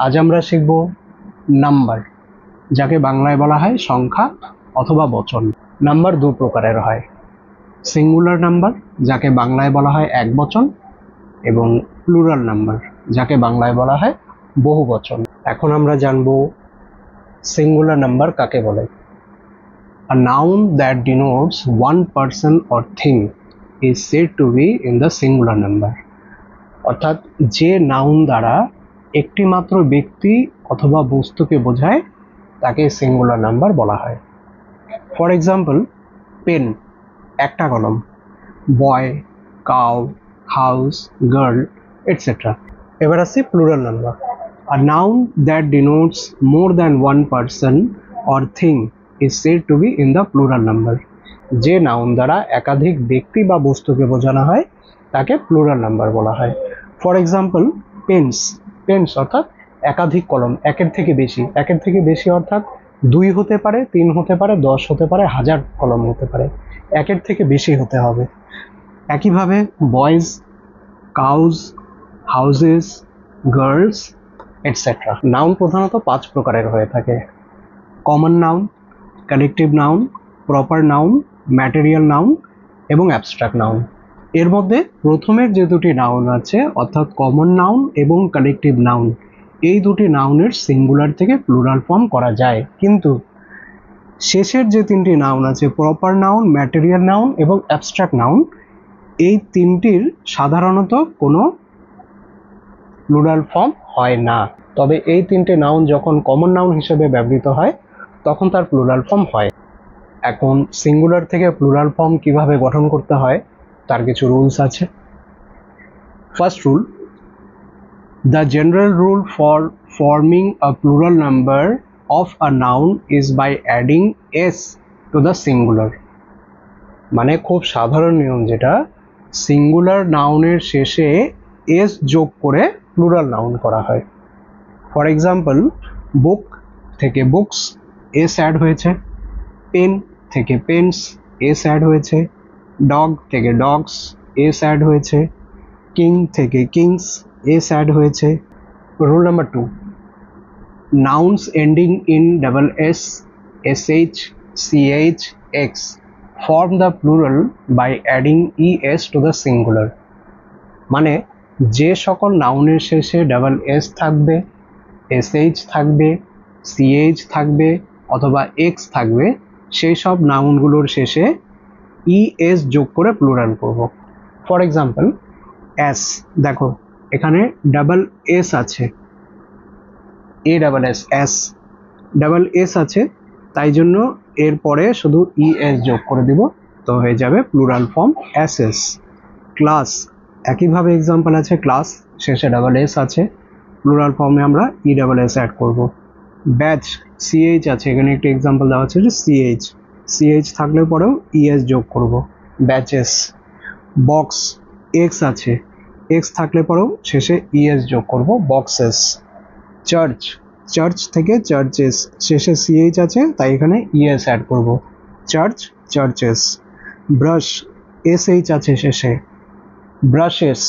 আজ আমরা শিখব নাম্বার, যাকে বাংলায় বলা হয় সংখ্যা অথবা বচন। নাম্বার দু প্রকারের হয়, সিঙ্গুলার নাম্বার যাকে বাংলায় বলা হয় এক বচন, এবং প্লুরাল নাম্বার যাকে বাংলায় বলা হয় বহু বচন। এখন আমরা জানব সিঙ্গুলার নাম্বার কাকে বলে। A noun that denotes one person or thing is said to be in the singular number. অর্থাৎ যে নাউন দ্বারা একটি মাত্র ব্যক্তি অথবা বস্তুকে বোঝায় তাকে সিঙ্গুলার নাম্বার বলা হয়। ফর এক্সাম্পল, পেন একটা কলম, বয়, কাউ, হাউস, গার্ল, এটসেট্রা। এবার আসছি plural number. A noun that denotes more than one person or thing is said to be in the plural number. যে নাউন দ্বারা একাধিক ব্যক্তি বা বস্তুকে বোঝানো হয় তাকে প্লুরাল নাম্বার বলা হয়। ফর এক্সাম্পল, পেন্স, পেন্স অর্থাৎ একাধিক কলম, একের থেকে বেশি, একের থেকে বেশি অর্থাৎ 2 হতে পারে, 3 হতে পারে, 10 হতে পারে, 1000 কলম হতে পারে, একের থেকে বেশি হতে হবে। একইভাবে boys, cows, houses, girls, etcetera. Noun প্রধানত 5 প্রকারের হয়ে থাকে: common noun, collective noun, proper noun, material noun এবং অ্যাবস্ট্রাক্ট নাউন। এর মধ্যে প্রথমের যে দুটি নাউন আছে অর্থাৎ কমন নাউন এবং কালেকটিভ নাউন, এই দুটি নাউনের সিঙ্গুলার থেকে প্লুরাল ফর্ম করা যায়, কিন্তু শেষের যে তিনটি নাউন আছে প্রপার নাউন, ম্যাটেরিয়াল নাউন এবং অ্যাবস্ট্রাক্ট নাউন, এই তিনটির সাধারণত কোনো প্লুরাল ফর্ম হয় না। তবে এই তিনটে নাউন যখন কমন নাউন হিসেবে ব্যবহৃত হয় তখন তার প্লুরাল ফর্ম হয়। এখন সিঙ্গুলার থেকে প্লুরাল ফর্ম কিভাবে গঠন করতে হয় তার কিছু রুলস আছে। First rule, the general rule for forming a plural number of a noun is by adding S to the singular. মানে খুব সাধারণ নিয়ম যেটা, সিঙ্গুলার নাউনের শেষে এস যোগ করে প্লুরাল নাউন করা হয়। ফর এক্সাম্পল, বুক থেকে বুকস, এস অ্যাড হয়েছে। পেন থেকে পেন্স, এস অ্যাড হয়েছে। ডগ থেকে ডগস, এস অ্যাড হয়েছে। কিং থেকে কিংস, এস অ্যাড হয়েছে। Rule number 2, nouns ending in double S, SH, CH, X form the plural by adding ES to the singular. মানে যে সকল নাউনের শেষে ডাবল এস থাকবে, এসএইচ থাকবে, সিএইচ থাকবে অথবা এক্স থাকবে, সেই সব নাউনগুলোর শেষে ইএস যোগ করে প্লুরাল করব। ফর এক্সাম্পল, অ্যাস, দেখো এখানে ডাবল এস আছে, A double S, ass double S আছে, তাই জন্য এর পরে শুধু ইএস যোগ করে দিব, তো হয়ে যাবে প্লুরাল ফর্ম অ্যাসেস। ক্লাস, একইভাবে এক্সাম্পল আছে, ক্লাস শেষে ডাবল এস আছে, প্লুরাল ফর্মে আমরা ই ডাবল এস অ্যাড করব। ব্যাচ, সিএইচ আছে, এখানে একটি এক্সাম্পল দেওয়া আছে যে সিএইচ, সিএইচ থাকলে পরেও ইএস যোগ করব, ব্যাচেস। বক্স, এক্স আছে, এক্স থাকলে পরেও শেষে ইএস যোগ করব, বক্সেস। চার্চ, চার্চ থেকে চার্চেস, শেষে সিএইচ আছে তাই এখানে ইএস অ্যাড করব, চার্চ, চার্চেস। ব্রাশ, এসএইচ আছে শেষে, ব্রাশেস।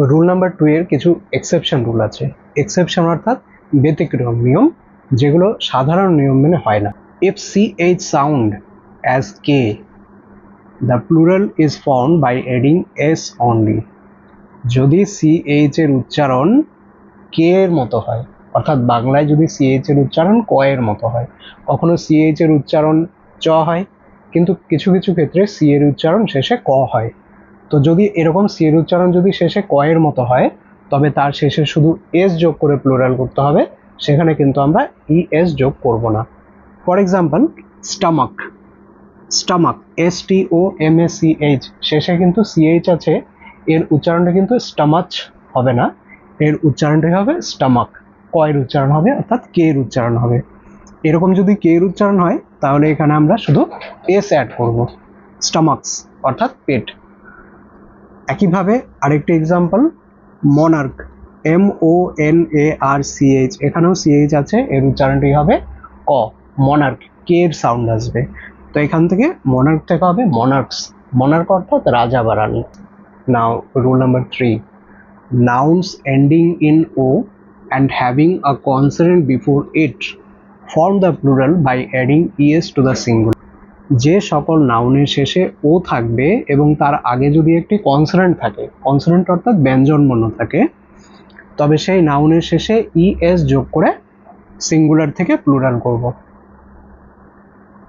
রুল নাম্বার 2 এর কিছু এক্সেপশন রুল আছে। এক্সেপশন অর্থাৎ ব্যতিক্রম নিয়ম, যেগুলো সাধারণ নিয়ম মেনে হয় না। If CH sound as K, the plural is formed by adding S only. যদি সিএইচ এর উচ্চারণ কে এর মতো হয়, অর্থাৎ বাংলায় যদি সিএইচ এর উচ্চারণ ক এর মতো হয়, কখনো সিএইচ এর উচ্চারণ চ হয়, কিন্তু কিছু কিছু ক্ষেত্রে সি এর উচ্চারণ শেষে ক হয়। তো যদি এরকম সি এর উচ্চারণ যদি শেষে ক এর মতো হয়, তবে তার শেষে শুধু এস যোগ করে প্লুরাল করতে হবে, সেখানে কিন্তু আমরা ইএস যোগ করব না। For example, stomach, stomach, STOMACH, শেষে কিন্তু সিএইচ আছে, এর উচ্চারণটা কিন্তু স্টামাচ হবে না, এর উচ্চারণটাই হবে স্টামাক, ক এর উচ্চারণ হবে অর্থাৎ কে এর উচ্চারণ হবে। এরকম যদি কে এর উচ্চারণ হয় তাহলে এখানে আমরা শুধু এস অ্যাড করব, স্টামাক্স অর্থাৎ পেট। একইভাবে আরেকটি এক্সাম্পল, মনার্ক, MONARCH, এখানেও সিএইচ আছে, এর উচ্চারণটি হবে ক, মনার্ক, কে এর সাউন্ড আসবে, তো এখান থেকে মনার্ক থেকে হবে মনার্কস, মনার্ক অর্থাৎ রাজা বা রানী। নাও rule number 3, nouns ending in O and having a consonant before it form the plural by adding es to the singular. যে সকল নাউনের শেষে ও থাকবে এবং তার আগে যদি একটি কনসোনেন্ট থাকে, কনসোনেন্ট অর্থাৎ ব্যঞ্জনবর্ণ থাকে, তবে সেই নাউনের শেষে es যোগ করে সিঙ্গুলার থেকে প্লুরাল করব।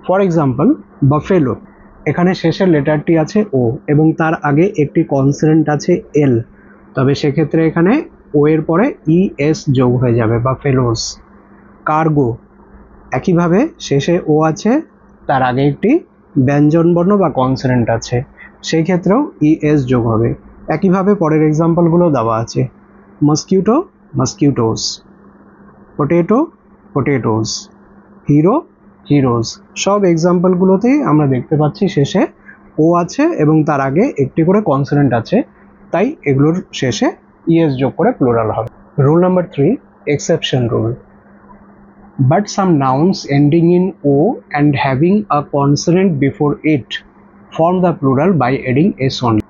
ফর এক্সাম্পল বাফেলো, এখানে শেষের লেটারটি আছে ও এবং তার আগে একটি কনসোনেন্ট আছে এল, তবে সেক্ষেত্রে এখানে ও এর পরে es যোগ হয়ে যাবে, বাফেলোস। কার্গো, একইভাবে শেষে ও আছে, তার আগে একটি ব্যঞ্জনবর্ণ বা কনসোনেন্ট আছে, সেই ক্ষেত্রেও es যোগ হবে। একইভাবে পরের এক্সাম্পলগুলো দেওয়া আছে, mosquito, mosquitoes, potato, potatoes, hero, heroes. সব এক্সাম্পলগুলোতেই আমরা দেখতে পাচ্ছি শেষে ও আছে এবং তার আগে একটি করে কনসোনেন্ট আছে, তাই এগুলোর শেষে es যোগ করে প্লুরাল হবে। Rule number 3, exception rule. But some nouns ending in o and having a consonant before it form the plural by adding s only.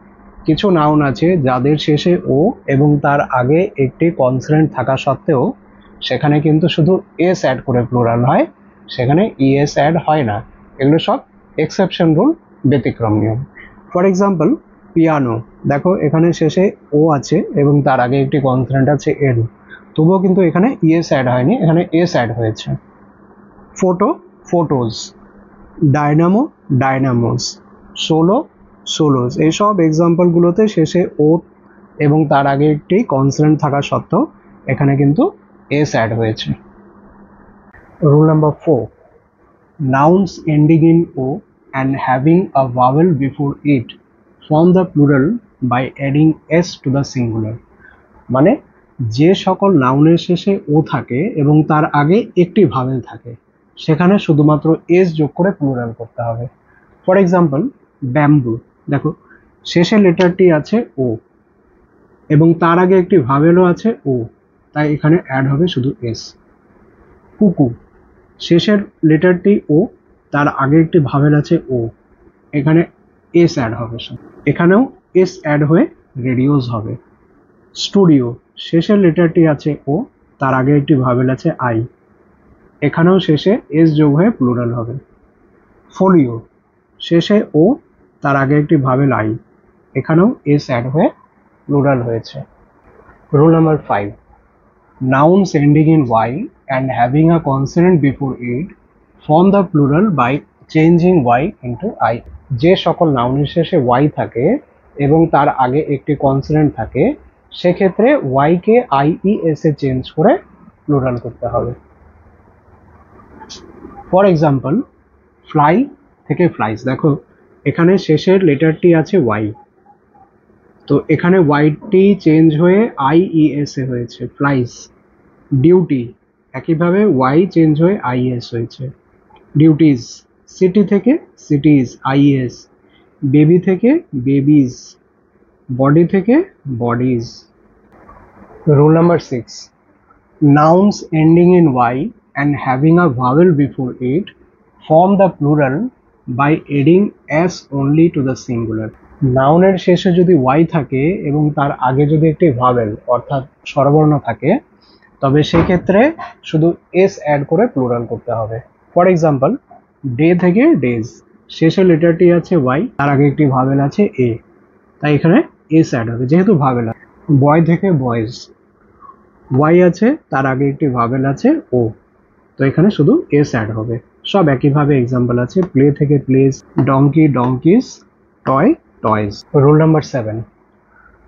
কিছু নাউন আছে যাদের শেষে ও এবং তার আগে একটি কনসোনেন্ট থাকা সত্ত্বেও সেখানে কিন্তু শুধু এস অ্যাড করে প্লুরাল হয়, সেখানে es অ্যাড হয় না। এগুলো সব এক্সেপশন রুল, ব্যতিক্রম নিয়ম। ফর এক্সাম্পল পিয়ানো, দেখো এখানে শেষে ও আছে এবং তার আগে একটি কনসোনেন্ট আছে এল, তবুও কিন্তু এখানে es অ্যাড হয়নি, এখানে s অ্যাড হয়েছে। Photo, photos, dynamo, dynamos, solo, solos. এইসব এক্সাম্পলগুলোতে শেষে ও এবং তার আগে একটি কনসোনেন্ট থাকা সত্ত্বেও এখানে কিন্তু s অ্যাড হয়েছে। Rule number 4, nouns ending in o and having a vowel before it form the plural by adding s to the singular. মানে যে সকল নাউনের শেষে ও থাকে এবং তার আগে একটি ভাওয়েল থাকে, সেখানে শুধুমাত্র এস যোগ করে প্লুরাল করতে হবে। ফর এক্সাম্পল ব্যাম্বু, দেখো শেষের লেটারটি আছে ও এবং তার আগে একটি ভাওয়েলও আছে ও, তাই এখানে অ্যাড হবে শুধু এস। কুকু, শেষের লেটারটি ও, তার আগে একটি ভাওয়েল আছে ও, এখানে এস অ্যাড হবে, এখানেও এস অ্যাড হয়ে রেডিওস হবে। স্টুডিও, শেষের লেটারটি আছে ও, তার আগে একটি ভাওয়েল আছে আই, এখানেও শেষে এস যোগ হয়ে প্লুরাল হবে। ফোলিও, শেষে ও, তার আগে একটি ভাওয়েল আই, এখানেও এস অ্যাড হয়ে প্লুরাল হয়েছে। Rule number 5, nouns ending in y and having a consonant before it form the plural by changing y into i. যে সকল নাউনের শেষে y থাকে এবং তার আগে একটি কনসোনেন্ট থাকে, সেক্ষেত্রে y কে ies এ চেঞ্জ করে প্লুরাল করতে হবে। ফর এক্সাম্পল ফ্লাই থেকে ফ্লাইস, দেখো এখানে শেষের লেটারটি আছে y, তো এখানে ওয়াইটি চেঞ্জ হয়ে ies এ হয়েছে, ফ্লাইস। ডিউটি, একইভাবে ওয়াই চেঞ্জ হয়ে ies হয়েছে, ডিউটিজ। সিটি থেকে সিটিজ, ies। বেবি থেকে বেবিজ, বডি থেকে bodies. Rule number 6, nouns ending in y and having a vowel before it form the plural by adding s only to the singular. নাউনের শেষে যদি y থাকে এবং তার আগে যদি একটি ভাওয়েল অর্থাৎ স্বরবর্ণ থাকে, তবে সেক্ষেত্রে শুধু এস অ্যাড করে প্লুরাল করতে হবে। ফর এক্সাম্পল ডে থেকে ডেজ, শেষের লেটারটি আছে y, তার আগে একটি ভাওয়েল আছে এ, তাই এখানে এস অ্যাড হবে যেহেতু ভাওয়েল আছে। বয় থেকে বয়েজ, y আছে, তার আগে একটি ভাওয়েল আছে ও, তো এখানে শুধু এস অ্যাড হবে। সব একইভাবে এক্সাম্পল আছে। প্লে থেকে plays, donkey donkeys, toy toys. Rule number 7,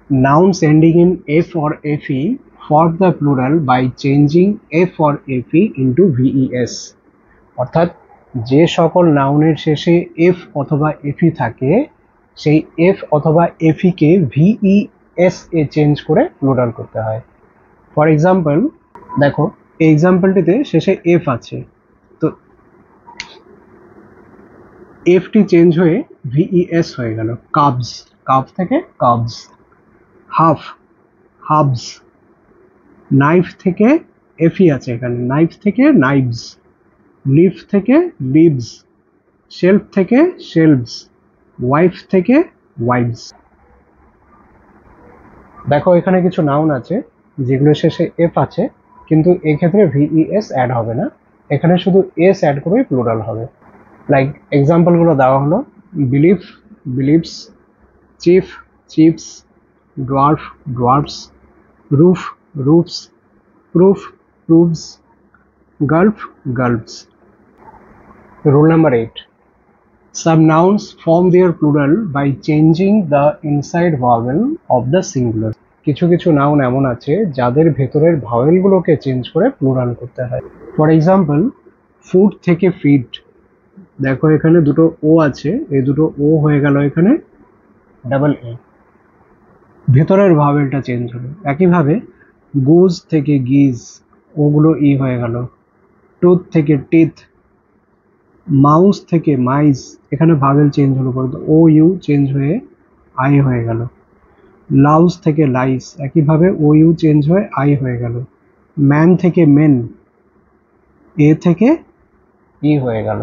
nouns ending in f or fe form the plural by changing f or fe into ves. অর্থাৎ যে সকল নাউনের শেষে এফ অথবা এফি থাকে, সেই এফ অথবা এফি কে ভিইএস এ চেঞ্জ করে প্লুরাল করতে হয়। ফর এক্সাম্পল দেখো এই এক্সাম্পলটিতে শেষে এফ আছে, তো এফটি চেঞ্জ হয়ে ভিইএস হয়ে গেল, কাবস, কাব থেকে কাবস। Half, hubs. নাইফ থেকে এফি আছে এখানে, নাইফ থেকে নাইভস। লিফ থেকে লিভস, শেলফ থেকে শেলভস, ওয়াইফ থেকে ওয়াইভস। দেখো এখানে কিছু নাউন আছে যেগুলো শেষে এফ আছে কিন্তু এক্ষেত্রে ভিইএস অ্যাড হবে না, এখানে শুধু এস অ্যাড করেই প্লুরাল হবে। লাইক এক্সাম্পলগুলো দেওয়া হলো believe, believes, chief, chiefs, dwarf, dwarfs, roof, roofs, proof, proves, gulf, gulfs. Rule number 8. Some nouns form their plural by changing the inside vowel of the singular. কিছু কিছু noun এমন আছে যাদের ভেতরের ভাওয়েলগুলোকে চেঞ্জ করে প্লুরাল করতে হয়। ফর এক্সাম্পল, ফুড থেকে ফিড, দেখো এখানে দুটো ও আছে, এই দুটো ও হয়ে গেল এখানে ডাবল এ, ভেতরের ভাওয়েলটা চেঞ্জ হলো। একইভাবে গুজ থেকে গিজ, ওগুলো ই হয়ে গেল। টুথ থেকে টিথ, মাউস থেকে মাইজ, এখানে ভাওয়েল চেঞ্জ হলো, পরে ও ইউ চেঞ্জ হয়ে আই হয়ে গেল। লাউস থেকে লাইস, একইভাবে ও ইউ চেঞ্জ হয়ে আই হয়ে গেল। ম্যান থেকে মেন, এ থেকে ই হয়ে গেল।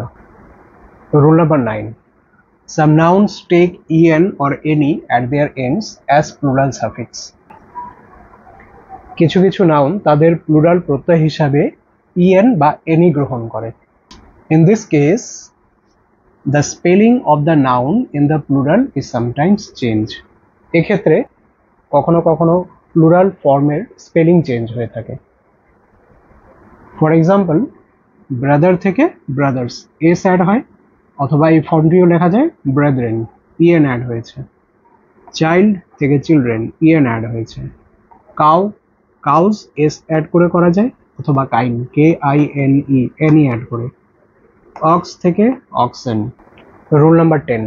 Rule number 9. Some nouns take en or any at their ends as plural suffix. কিছু কিছু নাউন তাদের প্লুরাল প্রত্যয় হিসাবে en বা any গ্রহণ করে। In this case, the spelling of the noun in the plural is sometimes changed. এক্ষেত্রে কখনো কখনো প্লুরাল ফর্মের স্পেলিং চেঞ্জ হয়ে থাকে। ফর এক্সাম্পল, ব্রাদার থেকে ব্রাদার্স, এস অ্যাড হয়, অথবা এই ফর্মটিও লেখা যায় ব্রাদারেন, ইএন অ্যাড হয়েছে। চাইল্ড থেকে চিলড্রেন, ইএন অ্যাড হয়েছে। কাউ, কাউজ, এস অ্যাড করে করা যায়, অথবা kine, K I N E, N E add করে। অক্স থেকে oxen. Rule number 10.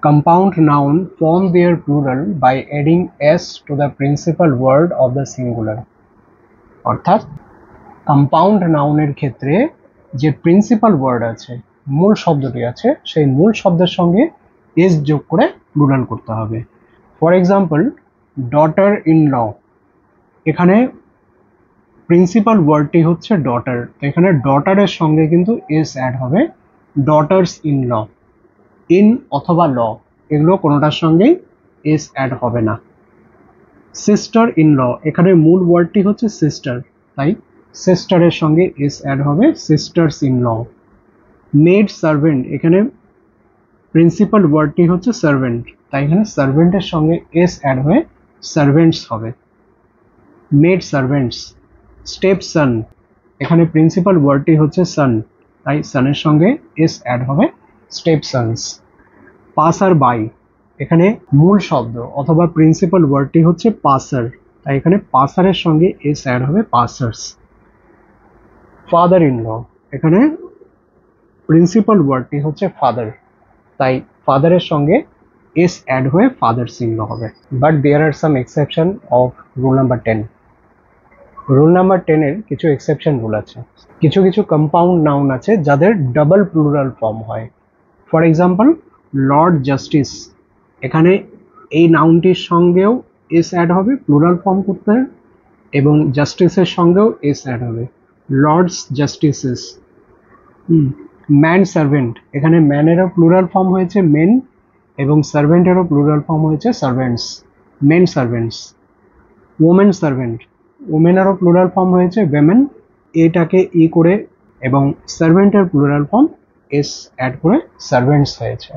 Compound noun form their plural by adding s to the principal word of the singular. অর্থাৎ compound নাউনের ক্ষেত্রে যে প্রিন্সিপাল ওয়ার্ড আছে, মূল শব্দটি আছে, সেই মূল শব্দের সঙ্গে এস যোগ করে প্লুরাল করতে হবে। For example, daughter in law, এখানে প্রিন্সিপাল ওয়ার্ডটি হচ্ছে ডটার, এখানে ডটারের সঙ্গে কিন্তু এস অ্যাড হবে, ডটার্স ইন ল। ইন অথবা ল, এগুলো কোনোটার সঙ্গেই এস অ্যাড হবে না। সিস্টার ইন ল, এখানে মূল ওয়ার্ডটি হচ্ছে সিস্টার, তাই সিস্টারের সঙ্গে এস অ্যাড হবে, sisters in law. Maid servant, এখানে প্রিন্সিপাল ওয়ার্ডটি হচ্ছে সার্ভেন্ট, তাই এখানে সার্ভেন্টের সঙ্গে এস অ্যাড হয়ে সার্ভেন্টস হবে, মেড সার্ভেন্টস। স্টেপ সন, এখানে প্রিন্সিপাল ওয়ার্ডটি হচ্ছে সন, তাই সনের সঙ্গে এস অ্যাড হবে, স্টেপ সনস। পাসার বাই, এখানে মূল শব্দ অথবা প্রিন্সিপাল ওয়ার্ডটি হচ্ছে পাসার, তাই এখানে পাসারের সঙ্গে এস অ্যাড হবে, পাসার্স। ফাদার ইন ল, এখানে প্রিন্সিপাল ওয়ার্ডটি হচ্ছে ফাদার, তাই ফাদারের সঙ্গে এস অ্যাড হয়ে ফাদার্স ইন ল হবে। But there are some exception of rule number 10. Rule number 10 এর কিছু এক্সেপশন রুল আছে। কিছু কিছু কম্পাউন্ড নাউন আছে যাদের ডাবল প্লুরাল ফর্ম হয়। ফর এক্সাম্পল, লর্ড জাস্টিস, এখানে এই নাউনটির সঙ্গেও এস অ্যাড হবে প্লুরাল ফর্ম করতে, এবং জাস্টিসের সঙ্গেও এস অ্যাড হবে, লর্ডস জাস্টিসেস। ম্যান সার্ভেন্ট, এখানে ম্যানেরও প্লুরাল ফর্ম হয়েছে মেন, এবং সার্ভেন্টেরও প্লুরাল ফর্ম হয়েছে servants, men servants. Women servant, ওমেনেরও প্লুরাল ফর্ম হয়েছে ওয়েমেন, এটাকে ই করে, এবং সার্ভেন্টের প্লুরাল ফর্ম এস অ্যাড করে সার্ভেন্টস হয়েছে।